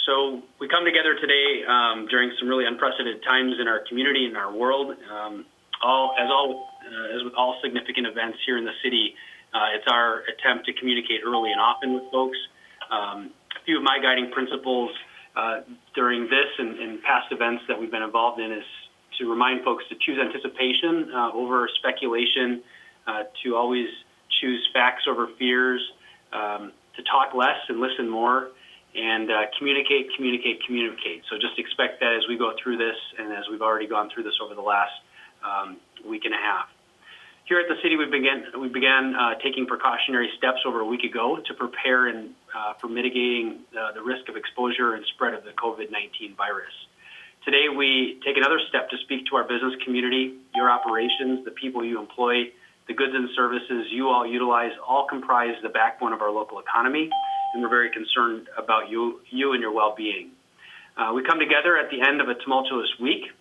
So we come together today during some really unprecedented times in our community and our world. As with all significant events here in the city, it's our attempt to communicate early and often with folks. A few of my guiding principles during this and past events that we've been involved in is to remind folks to choose anticipation over speculation, to always choose facts over fears, to talk less and listen more, and communicate. So just expect that as we go through this, and as we've already gone through this over the last week and a half. Here at the city, we began taking precautionary steps over a week ago to prepare for mitigating the risk of exposure and spread of the COVID-19 virus. Today, we take another step to speak to our business community, your operations, the people you employ, the goods and services you all utilize, all comprise the backbone of our local economy, and we're very concerned about you and your well-being. We come together at the end of a tumultuous week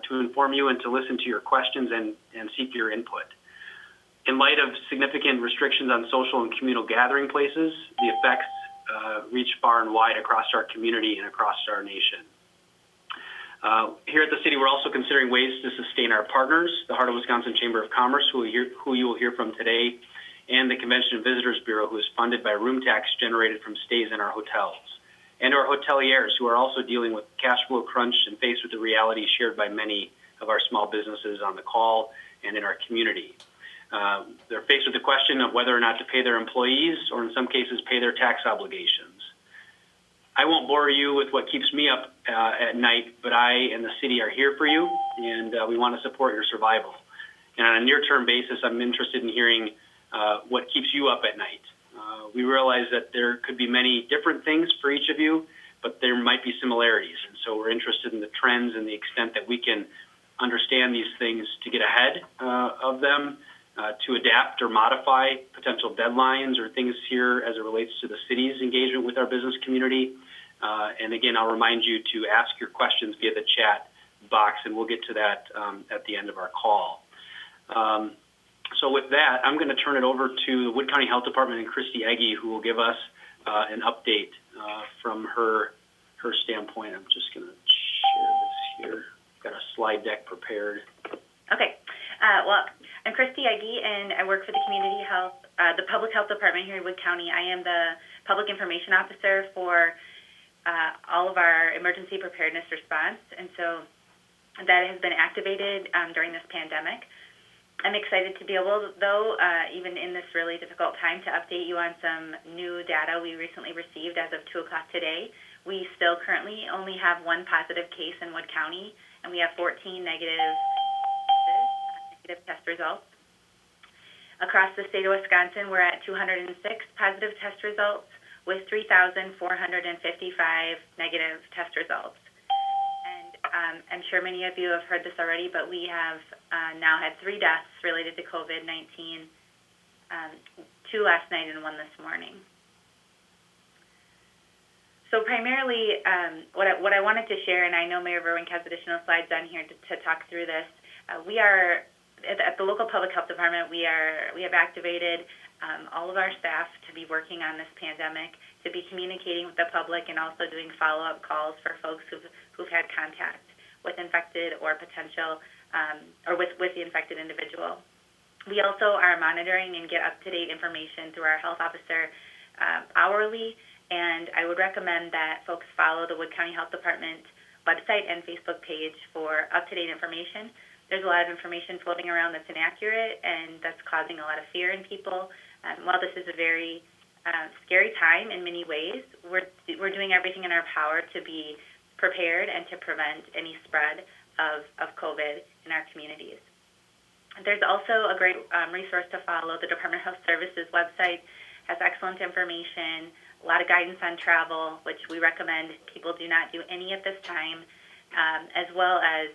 to inform you and to listen to your questions and seek your input. In light of significant restrictions on social and communal gathering places, the effects reach far and wide across our community and across our nation. Here at the city, we're also considering ways to sustain our partners, the Heart of Wisconsin Chamber of Commerce, who you will hear from today, and the Convention and Visitors Bureau, who is funded by room tax generated from stays in our hotels, and our hoteliers, who are also dealing with cash flow crunch and faced with the reality shared by many of our small businesses on the call and in our community. They're faced with the question of whether or not to pay their employees, or in some cases, pay their tax obligations. I won't bore you with what keeps me up at night, but I and the city are here for you, and we want to support your survival. And on a near-term basis, I'm interested in hearing what keeps you up at night. We realize that there could be many different things for each of you, but there might be similarities. And so we're interested in the trends and the extent that we can understand these things to get ahead of them, to adapt or modify potential deadlines or things here as it relates to the city's engagement with our business community. And again, I'll remind you to ask your questions via the chat box, and we'll get to that at the end of our call. So with that, I'm going to turn it over to the Wood County Health Department and Christy Egge, who will give us an update from her standpoint. I'm just going to share this here. Got a slide deck prepared. Okay. Well, I'm Christy Egge, and I work for the Community Health, the Public Health Department here in Wood County. I am the Public Information Officer for all of our emergency preparedness response, and so that has been activated during this pandemic. I'm excited to be able, though, even in this really difficult time, to update you on some new data we recently received as of 2 o'clock today. We still currently only have one positive case in Wood County, and we have 14 negative test results. Across the state of Wisconsin, we're at 206 positive test results with 3,455 negative test results. And I'm sure many of you have heard this already, but we have now had 3 deaths related to COVID-19, 2 last night and 1 this morning. So primarily, what I wanted to share, and I know Mayor Vruwink has additional slides on here to talk through this, we are at the local public health department. We have activated all of our staff to be working on this pandemic, to be communicating with the public, and also doing follow-up calls for folks who've had contact with infected or potential or with the infected individual. We also are monitoring and get up-to-date information through our health officer hourly, and I would recommend that folks follow the Wood County Health Department website and Facebook page for up-to-date information. There's a lot of information floating around that's inaccurate, and that's causing a lot of fear in people. While this is a very scary time in many ways, we're doing everything in our power to be prepared and to prevent any spread of COVID in our communities. There's also a great resource to follow. The Department of Health Services website has excellent information, a lot of guidance on travel, which we recommend people do not do any at this time, as well as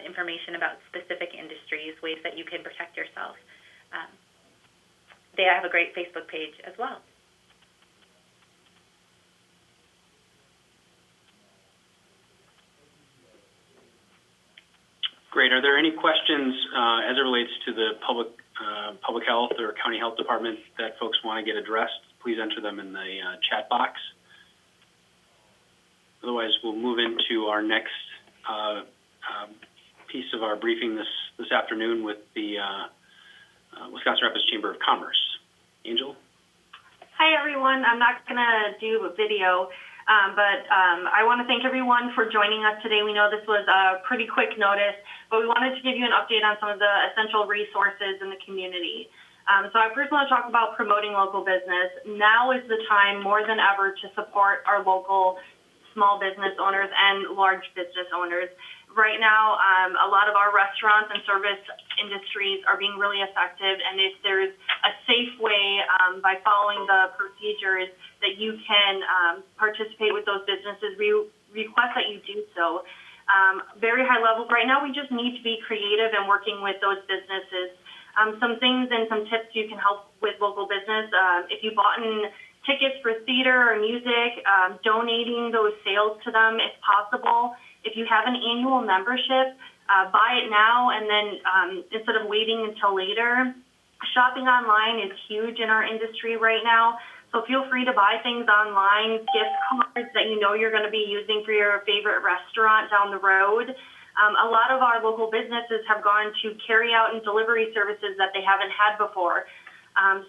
information about specific industries, ways that you can protect yourself. They have a great Facebook page as well. Great. Are there any questions as it relates to the public health or county health department that folks want to get addressed? Please enter them in the chat box. Otherwise, we'll move into our next piece of our briefing this afternoon with the Wisconsin Rapids Chamber of Commerce. Angel? Hi, everyone. I'm not going to do a video, but I want to thank everyone for joining us today. We know this was a pretty quick notice, but we wanted to give you an update on some of the essential resources in the community. So I first want to talk about promoting local business. Now is the time more than ever to support our local small business owners and large business owners. Right now, a lot of our restaurants and service industries are being really affected, and if there's a safe way by following the procedures that you can participate with those businesses, we request that you do so. Very high levels. Right now, we just need to be creative in working with those businesses. Some things and some tips you can help with local business. If you bought in tickets for theater or music, donating those sales to them if possible. If you have an annual membership, buy it now and then instead of waiting until later. Shopping online is huge in our industry right now, so feel free to buy things online, gift cards that you know you're going to be using for your favorite restaurant down the road. A lot of our local businesses have gone to carry out and delivery services that they haven't had before.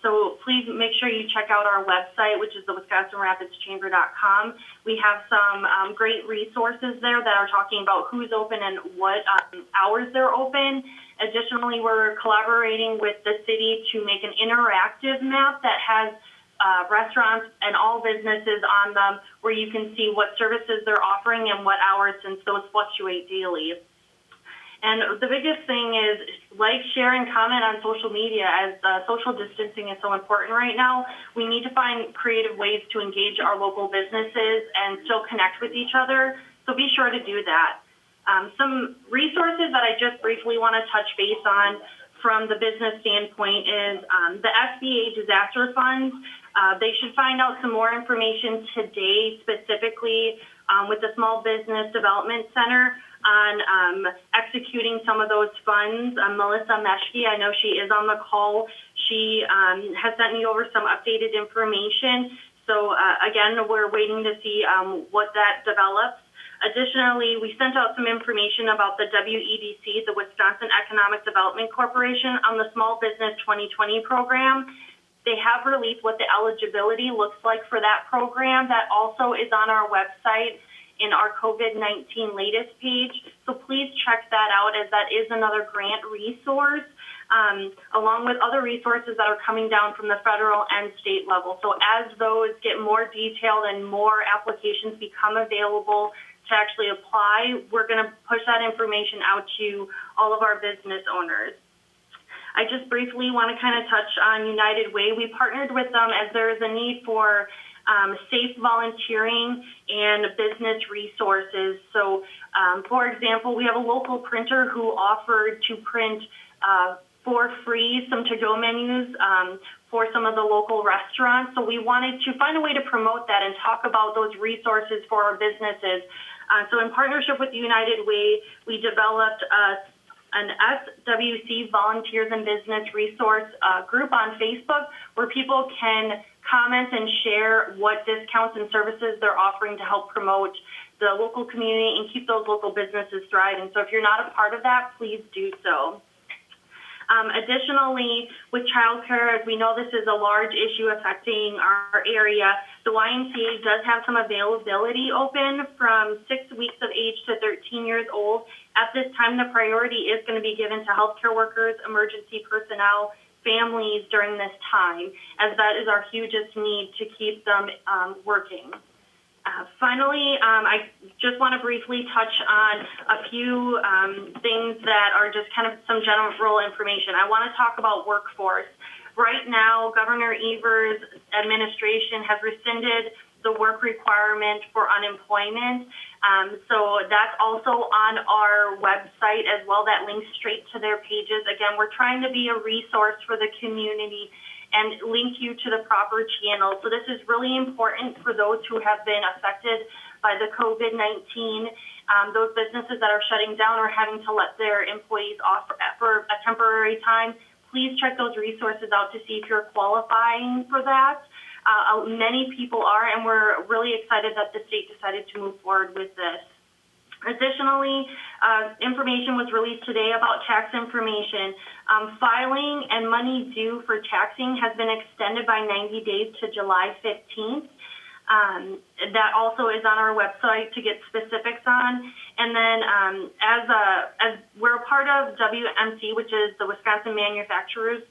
So please make sure you check out our website, which is the WisconsinRapidsChamber.com. We have some great resources there that are talking about who's open and what hours they're open. Additionally, we're collaborating with the city to make an interactive map that has restaurants and all businesses on them where you can see what services they're offering and what hours, since those fluctuate daily. And the biggest thing is like, share, and comment on social media. As social distancing is so important right now, we need to find creative ways to engage our local businesses and still connect with each other, so be sure to do that. Some resources that I just briefly want to touch base on from the business standpoint is the Sba Disaster Funds. They should find out some more information today, specifically with the Small Business Development Center, on executing some of those funds. Melissa Meshke, I know she is on the call. She has sent me over some updated information. So again, we're waiting to see what that develops. Additionally, we sent out some information about the WEDC, the Wisconsin Economic Development Corporation, on the Small Business 2020 program. They have released what the eligibility looks like for that program. That also is on our website in our COVID-19 latest page. So please check that out, as that is another grant resource, along with other resources that are coming down from the federal and state level. So as those get more detailed and more applications become available to actually apply, we're going to push that information out to all of our business owners. I just briefly want to kind of touch on United Way. We partnered with them as there is a need for safe volunteering and business resources. So, for example, we have a local printer who offered to print for free some to-go menus for some of the local restaurants. So we wanted to find a way to promote that and talk about those resources for our businesses. So in partnership with United Way, we developed an SWC Volunteers and Business Resource group on Facebook where people can comment and share what discounts and services they're offering to help promote the local community and keep those local businesses thriving. So if you're not a part of that, please do so. Additionally, with childcare, as we know this is a large issue affecting our area, the YMCA does have some availability open from 6 weeks of age to 13 years old. At this time, the priority is going to be given to healthcare workers, emergency personnel, families during this time, as that is our hugest need to keep them working. Finally, I just want to briefly touch on a few things that are just kind of some general information. I want to talk about workforce. Right now, Governor Evers' administration has rescinded the work requirement for unemployment. So that's also on our website as well. That links straight to their pages. Again, we're trying to be a resource for the community and link you to the proper channel. So this is really important for those who have been affected by the COVID-19. Those businesses that are shutting down or having to let their employees off for a temporary time, please check those resources out to see if you're qualifying for that. Many people are, and we're really excited that the state decided to move forward with this. Additionally, information was released today about tax information. Filing and money due for taxing has been extended by 90 days to July 15th. That also is on our website to get specifics on. And then as we're a part of WMC, which is the Wisconsin Manufacturers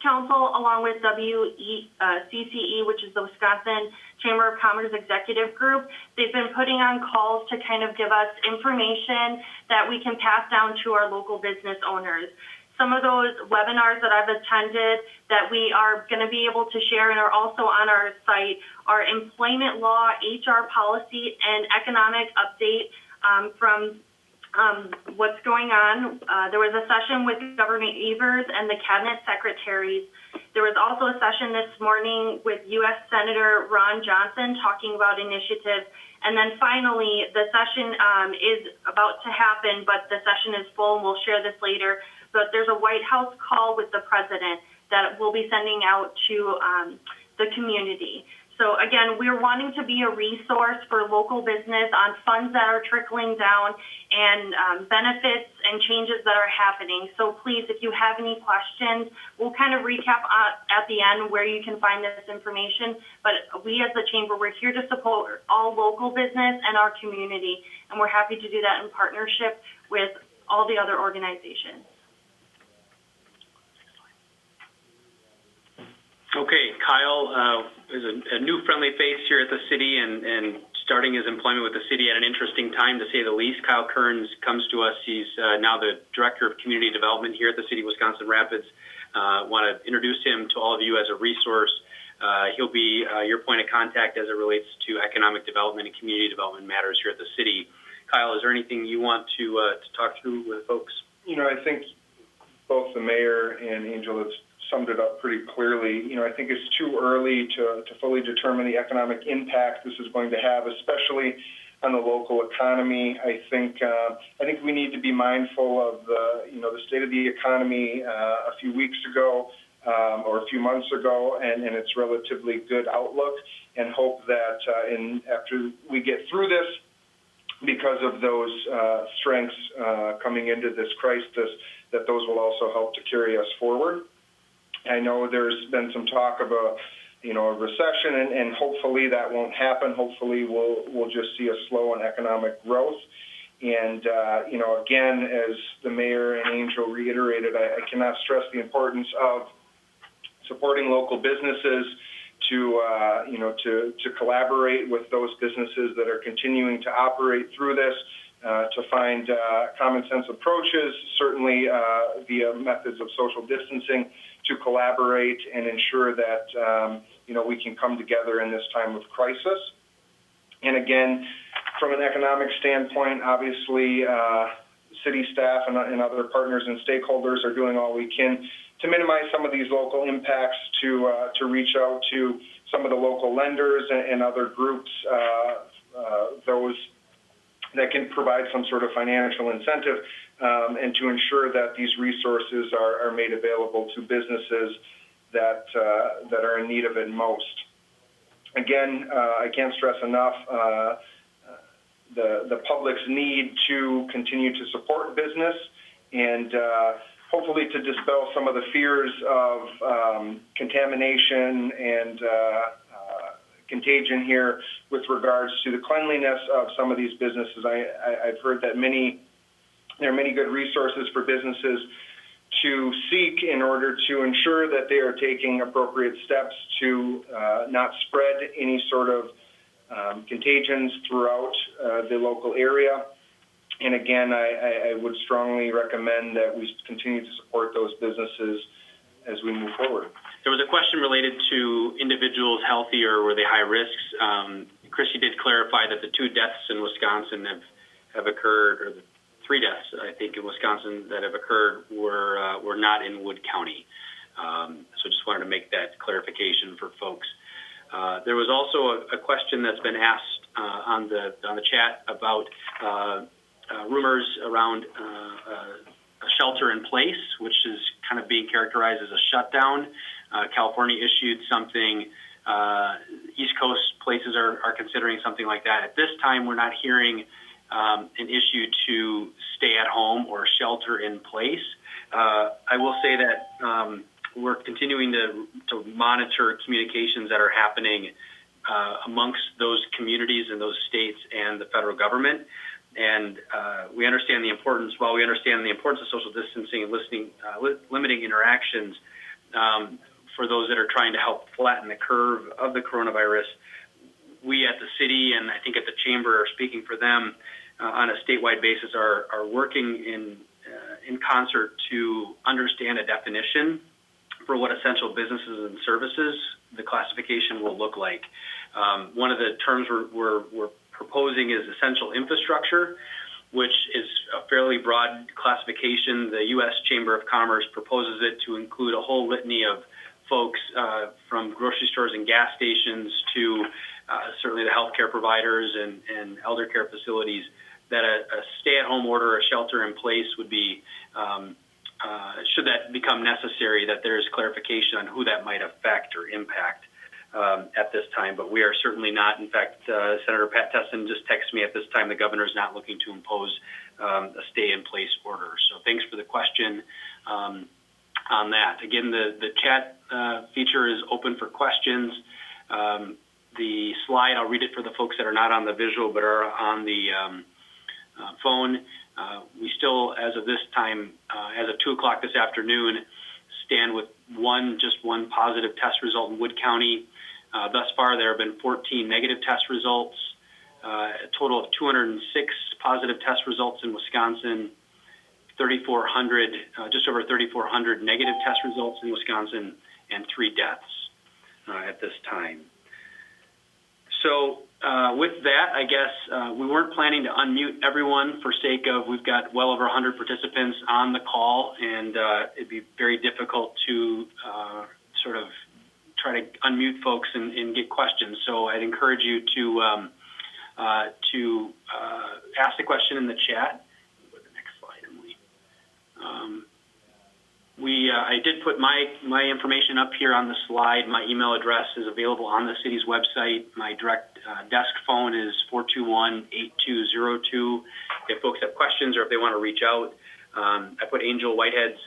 Council, along with CCE, which is the Wisconsin Chamber of Commerce Executive Group, they've been putting on calls to kind of give us information that we can pass down to our local business owners. Some of those webinars that I've attended that we are going to be able to share and are also on our site are employment law, HR policy, and economic update from what's going on. There was a session with Governor Evers and the cabinet secretaries. There was also a session this morning with U.S. Senator Ron Johnson talking about initiatives. And then finally, the session is about to happen, but the session is full, and we'll share this later. But there's a White House call with the president that we'll be sending out to the community. So again, we're wanting to be a resource for local business on funds that are trickling down and benefits and changes that are happening. So please, if you have any questions, we'll kind of recap at the end where you can find this information. But we as the Chamber, we're here to support all local business and our community, and we're happy to do that in partnership with all the other organizations. Okay, Kyle is a new friendly face here at the city and starting his employment with the city at an interesting time, to say the least. Kyle Kearns comes to us. He's now the Director of Community Development here at the City of Wisconsin Rapids. Want to introduce him to all of you as a resource. He'll be your point of contact as it relates to economic development and community development matters here at the city. Kyle, is there anything you want to talk through with folks? You know, I think both the mayor and Angel have summed it up pretty clearly. You know, I think it's too early to fully determine the economic impact this is going to have, especially on the local economy. I think we need to be mindful of the state of the economy a few weeks ago or a few months ago, and its relatively good outlook, and hope that after we get through this, because of those strengths coming into this crisis, that those will also help to carry us forward. I know there's been some talk of a recession, and hopefully that won't happen. Hopefully we'll just see a slow and economic growth. And again, as the mayor and Angel reiterated, I cannot stress the importance of supporting local businesses to collaborate with those businesses that are continuing to operate through this, to find common sense approaches, certainly via methods of social distancing, to collaborate and ensure that we can come together in this time of crisis. And again, from an economic standpoint, obviously, city staff and other partners and stakeholders are doing all we can to minimize some of these local impacts, to reach out to some of the local lenders and other groups, those that can provide some sort of financial incentive, and to ensure that these resources are made available to businesses that are in need of it most. Again, I can't stress enough the public's need to continue to support business, and hopefully to dispel some of the fears of contamination and contagion here with regards to the cleanliness of some of these businesses. I've heard that there are many good resources for businesses to seek in order to ensure that they are taking appropriate steps to not spread any sort of contagions throughout the local area. And again, I would strongly recommend that we continue to support those businesses as we move forward. There was a question related to individuals healthy or were they high risks. Chrissy did clarify that the 2 deaths in Wisconsin have occurred, or the 3 deaths, I think, in Wisconsin that have occurred were not in Wood County. So just wanted to make that clarification for folks. There was also a question that's been asked on the chat about rumors around a shelter in place, which is kind of being characterized as a shutdown. California issued something East Coast places are considering something like that. At this time, we're not hearing an issue to stay at home or shelter in place. I will say that we're continuing to monitor communications that are happening amongst those communities and those states and the federal government. And we understand the importance, while we understand the importance of social distancing and limiting interactions for those that are trying to help flatten the curve of the coronavirus, we at the city and I think at the chamber are speaking for them on a statewide basis are working in concert to understand a definition for what essential businesses and services the classification will look like. One of the terms we're proposing is essential infrastructure, which is a fairly broad classification. The U.S. Chamber of Commerce proposes it to include a whole litany of folks from grocery stores and gas stations to certainly the healthcare providers and elder care facilities, that a stay-at-home order, a shelter-in-place would be, should that become necessary, that there's clarification on who that might affect or impact at this time. But we are certainly not. In fact, Senator Pat Tesson just texted me at this time the governor is not looking to impose a stay-in-place order. So thanks for the question on that. Again, the chat feature is open for questions. The slide, I'll read it for the folks that are not on the visual but are on the phone. We still, as of this time, as of 2 o'clock this afternoon, stand with just one positive test result in Wood County. Thus far, there have been 14 negative test results, a total of 206 positive test results in Wisconsin, 3,400, just over 3,400 negative test results in Wisconsin, and 3 deaths at this time. So with that, I guess we weren't planning to unmute everyone for sake of, we've got well over 100 participants on the call, and it'd be very difficult to sort of try to unmute folks and get questions. So I'd encourage you to ask the question in the chat. Go to the next slide, Emily. I did put my information up here on the slide. My email address is available on the city's website. My direct desk phone is 421-8202. If folks have questions or if they want to reach out, I put Angel Whitehead's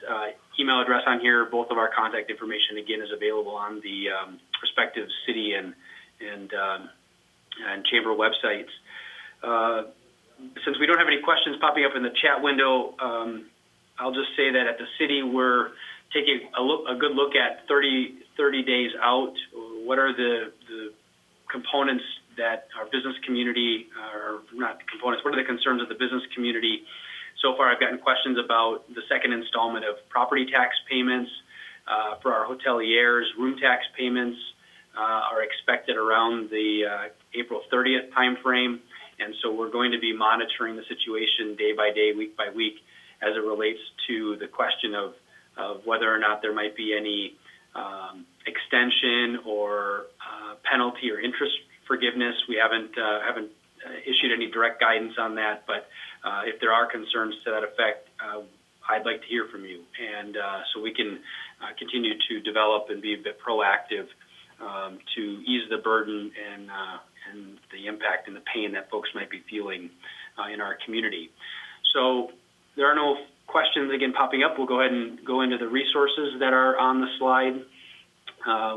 email address on here. Both of our contact information, again, is available on the respective city and chamber websites. Since we don't have any questions popping up in the chat window, I'll just say that at the city, we're taking a good look at 30 days out. What are the components that our business community, or not components, what are the concerns of the business community? So far, I've gotten questions about the second installment of property tax payments for our hoteliers. Room tax payments are expected around the April 30th timeframe. And so we're going to be monitoring the situation day by day, week by week, as it relates to the question of whether or not there might be any extension or penalty or interest forgiveness. We haven't issued any direct guidance on that, but if there are concerns to that effect, I'd like to hear from you, and so we can continue to develop and be a bit proactive to ease the burden and the impact and the pain that folks might be feeling in our community. So there are no questions again popping up. We'll go ahead and go into the resources that are on the slide.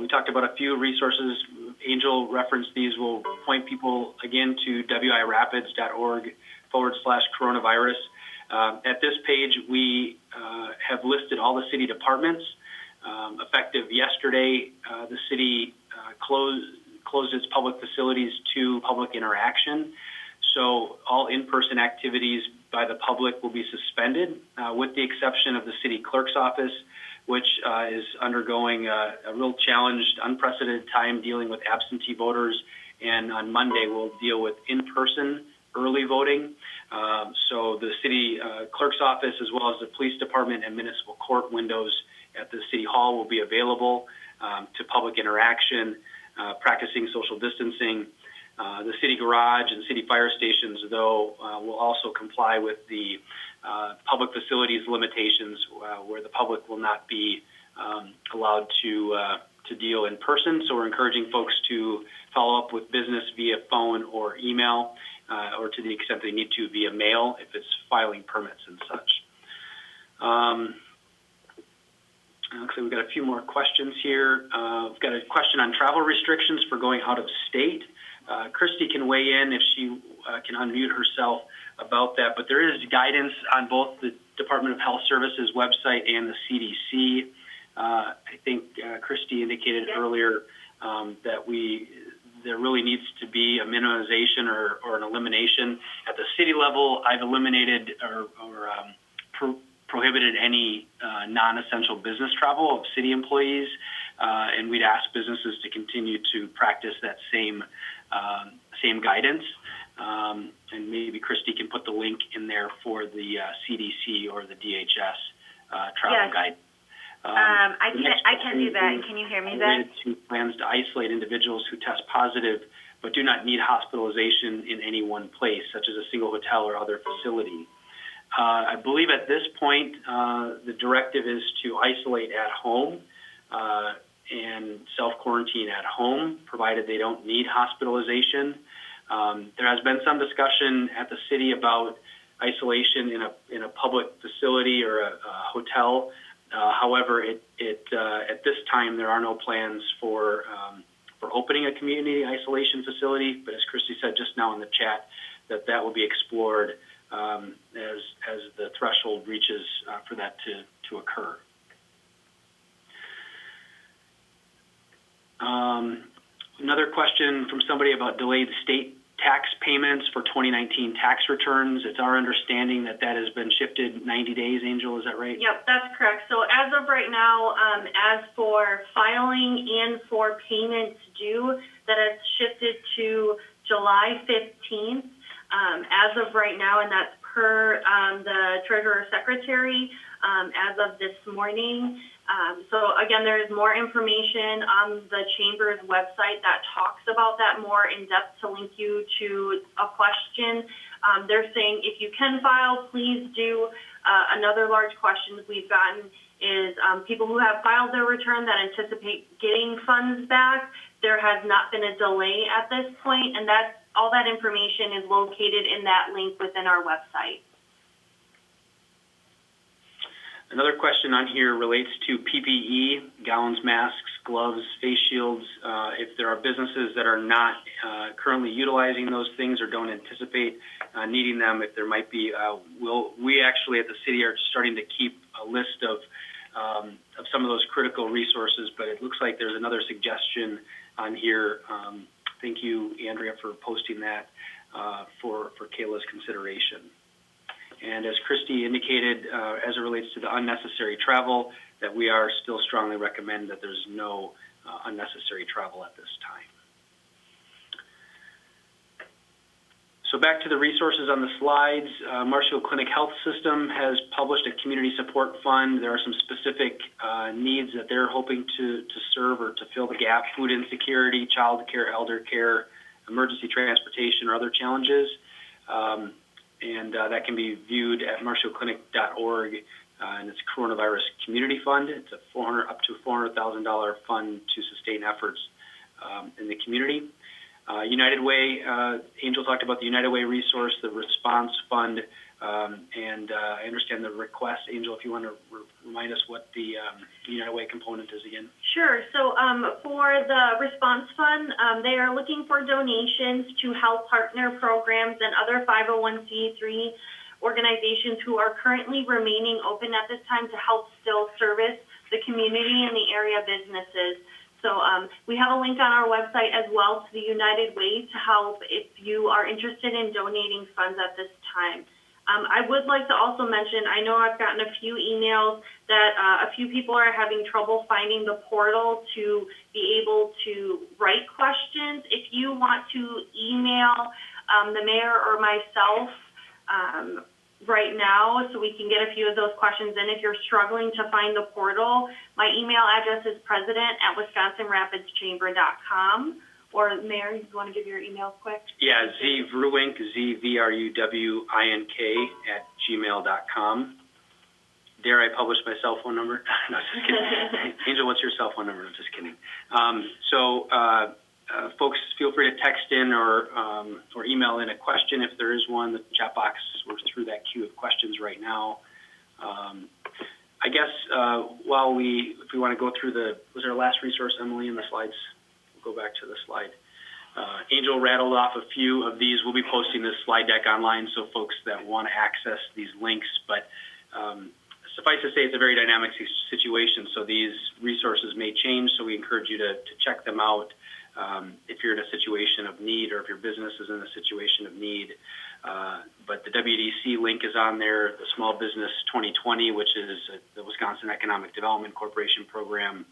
We talked about a few resources. Angel referenced these. We'll point people again to wirapids.org/coronavirus. At this page, we have listed all the city departments. Effective yesterday, the city closed its public facilities to public interaction. So all in-person activities by the public will be suspended, with the exception of the city clerk's office, which is undergoing a real challenged, unprecedented time dealing with absentee voters. And on Monday, we'll deal with in-person early voting. So the city clerk's office, as well as the police department and municipal court windows at the city hall, will be available to public interaction, practicing social distancing. The city garage and city fire stations, though, will also comply with the public facilities limitations, where the public will not be allowed to to deal in person, so we're encouraging folks to follow up with business via phone or email, or to the extent they need to via mail if it's filing permits and such. Looks like we've got a few more questions here. We've got a question on travel restrictions for going out of state. Christy can weigh in if she can unmute herself about that, but there is guidance on both the Department of Health Services website and the CDC. I think Christy indicated earlier that there really needs to be a minimization or an elimination. At the city level, I've eliminated or prohibited any non-essential business travel of city employees, and we'd ask businesses to continue to practice that same guidance. And maybe Christy can put the link in there for the CDC or the DHS travel guide. I can do that. Can you hear me, Zach? Related to plans to isolate individuals who test positive but do not need hospitalization in any one place, such as a single hotel or other facility. I believe at this point, the directive is to isolate at home and self-quarantine at home, provided they don't need hospitalization. There has been some discussion at the city about isolation in a public facility or a hotel. However, at this time, there are no plans for opening a community isolation facility. But as Christy said just now in the chat, that will be explored as the threshold reaches for that to occur. Another question from somebody about delayed state tax payments for 2019 tax returns. It's our understanding that has been shifted 90 days, Angel, is that right? Yep, that's correct. So as of right now, as for filing and for payments due, that has shifted to July 15th. As of right now, and that's per the Treasurer Secretary as of this morning. So again, there is more information on the Chamber's website that talks about that more in depth to link you to a question. They're saying if you can file, please do. Another large question we've gotten is people who have filed their return that anticipate getting funds back. There has not been a delay at this point, and all that information is located in that link within our website. Another question on here relates to PPE, gowns, masks, gloves, face shields. If there are businesses that are not currently utilizing those things or don't anticipate needing them, if there might be, we actually at the city are starting to keep a list of some of those critical resources, but it looks like there's another suggestion on here. Thank you, Andrea, for posting that for Kayla's consideration. And as Christy indicated, as it relates to the unnecessary travel, that we are still strongly recommend that there's no unnecessary travel at this time. So back to the resources on the slides. Marshfield Clinic Health System has published a community support fund. There are some specific needs that they're hoping to serve or to fill the gap: food insecurity, child care, elder care, emergency transportation, or other challenges. And that can be viewed at marshfieldclinic.org, and it's a coronavirus community fund. It's up to $400,000 fund to sustain efforts in the community. United Way, Angel talked about the United Way resource, the response fund, and I understand the request. Angel, if you want to remind us what the United Way component is again. Sure. So for the response fund, they are looking for donations to help partner programs and other 501c3 organizations who are currently remaining open at this time to help still service the community and the area businesses. So we have a link on our website as well to the United Way to help if you are interested in donating funds at this time. I would like to also mention, I know I've gotten a few emails that a few people are having trouble finding the portal to be able to write questions. If you want to email the mayor or myself right now so we can get a few of those questions in, if you're struggling to find the portal, my email address is president@wisconsinrapidschamber.com. Or Mayor, you want to give your email quick? Yeah, Vruwink, ZVRUWINK @gmail.com. Dare I publish my cell phone number? No, just kidding. Angel, what's your cell phone number? I'm just kidding. Folks, feel free to text in or email in a question if there is one. The chat box, we're through that queue of questions right now. I guess if we want to go through was there a last resource, Emily, in the slides? We'll go back to the slide. Angel rattled off a few of these. We'll be posting this slide deck online so folks that want to access these links, but suffice to say it's a very dynamic situation, so these resources may change, so we encourage you to check them out if you're in a situation of need or if your business is in a situation of need. But the WDC link is on there, the Small Business 2020, which is the Wisconsin Economic Development Corporation program,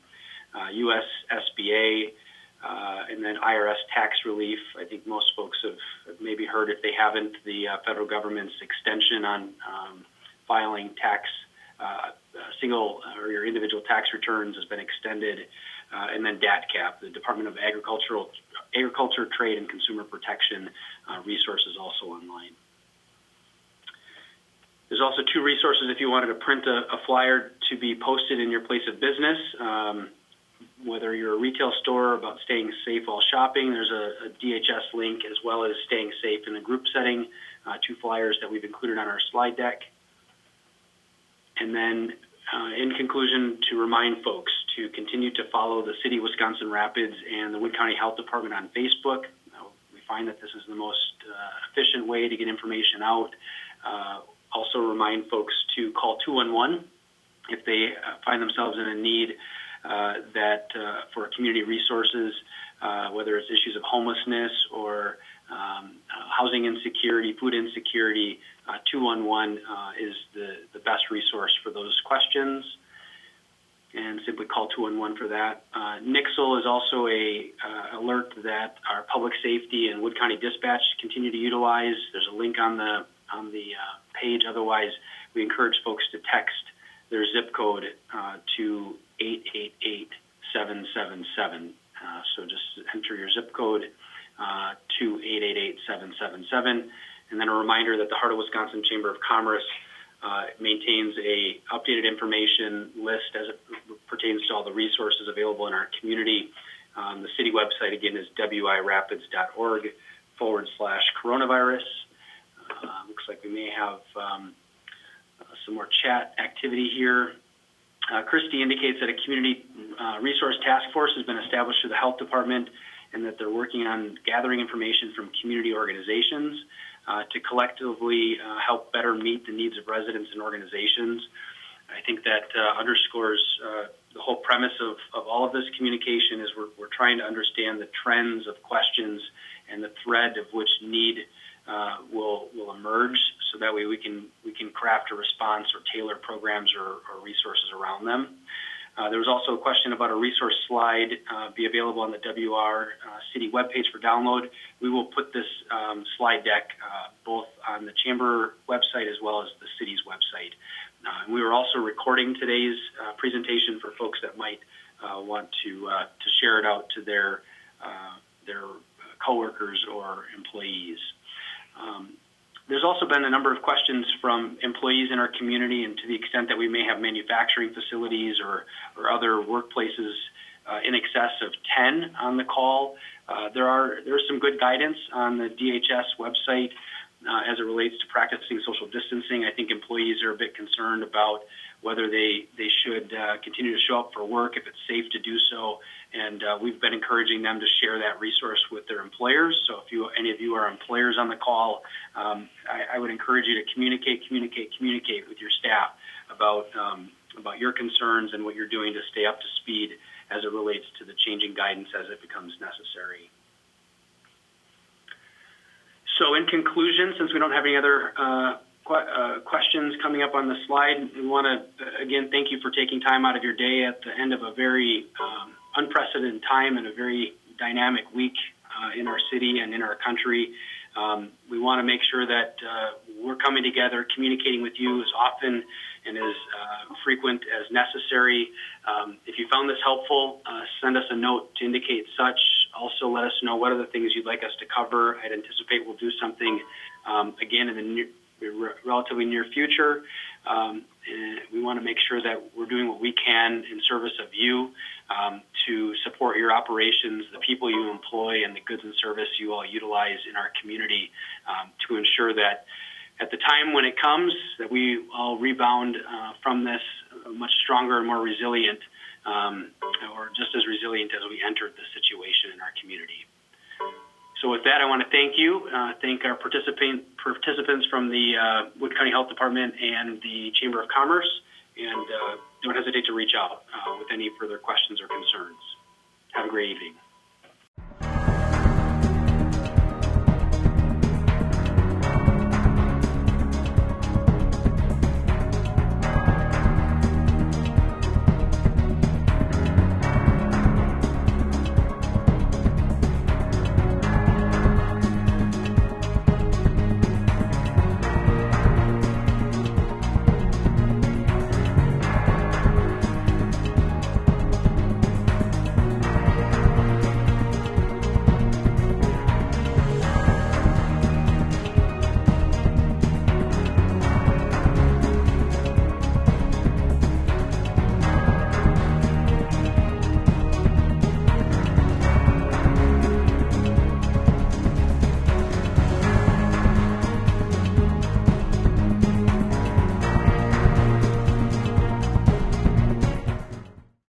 US SBA, and then IRS tax relief. I think most folks have maybe heard, if they haven't, the federal government's extension on filing tax, single or your individual tax returns has been extended, and then DATCAP, the Department of Agriculture, Trade, and Consumer Protection resources also online. There's also two resources if you wanted to print a flyer to be posted in your place of business. Whether you're a retail store, about staying safe while shopping, there's a DHS link, as well as staying safe in a group setting, two flyers that we've included on our slide deck. And then in conclusion, to remind folks to continue to follow the City of Wisconsin Rapids and the Wood County Health Department on Facebook. We find that this is the most efficient way to get information out. Also remind folks to call 211 if they find themselves in a need for community resources, whether it's issues of homelessness or housing insecurity, food insecurity. 211 is the best resource for those questions, and simply call 211 for that. Nixle is also a alert that our public safety and Wood County Dispatch continue to utilize. There's a link on the page. Otherwise, we encourage folks to text their zip code to 888-777. So just enter your zip code to 888-777. And then a reminder that the Heart of Wisconsin Chamber of Commerce maintains a updated information list as it pertains to all the resources available in our community. The city website, again, is wirapids.org/coronavirus. Looks like we may have some more chat activity here. Christy indicates that a community resource task force has been established through the health department and that they're working on gathering information from community organizations to collectively help better meet the needs of residents and organizations. I think that underscores the whole premise of all of this communication is we're trying to understand the trends of questions and the thread of which need will emerge, so that way we can craft a response or tailor programs or resources around them. There was also a question about a resource slide be available on the WR City webpage for download. We will put this slide deck both on the Chamber website as well as the city's website. And we were also recording today's presentation for folks that might want to share it out to their coworkers or employees. There's also been a number of questions from employees in our community, and to the extent that we may have manufacturing facilities or other workplaces in excess of 10 on the call. There's some good guidance on the DHS website as it relates to practicing social distancing. I think employees are a bit concerned about whether they should continue to show up for work, if it's safe to do so, and we've been encouraging them to share that resource with their employers. So if any of you are employers on the call, I would encourage you to communicate with your staff about your concerns and what you're doing to stay up to speed as it relates to the changing guidance as it becomes necessary. So in conclusion, since we don't have any other questions coming up on the slide, we want to, again, thank you for taking time out of your day at the end of a very unprecedented time and a very dynamic week in our city and in our country. We want to make sure that we're coming together, communicating with you as often and as frequent as necessary. If you found this helpful, send us a note to indicate such. Also, let us know what are the things you'd like us to cover. I'd anticipate we'll do something again in the relatively near future. And we want to make sure that we're doing what we can in service of you to support your operations, the people you employ, and the goods and service you all utilize in our community to ensure that at the time when it comes, that we all rebound from this much stronger and more resilient, or just as resilient as we entered the situation in our community. So with that, I want to thank you, thank our participants from the Wood County Health Department and the Chamber of Commerce, and don't hesitate to reach out with any further questions or concerns. Have a great evening.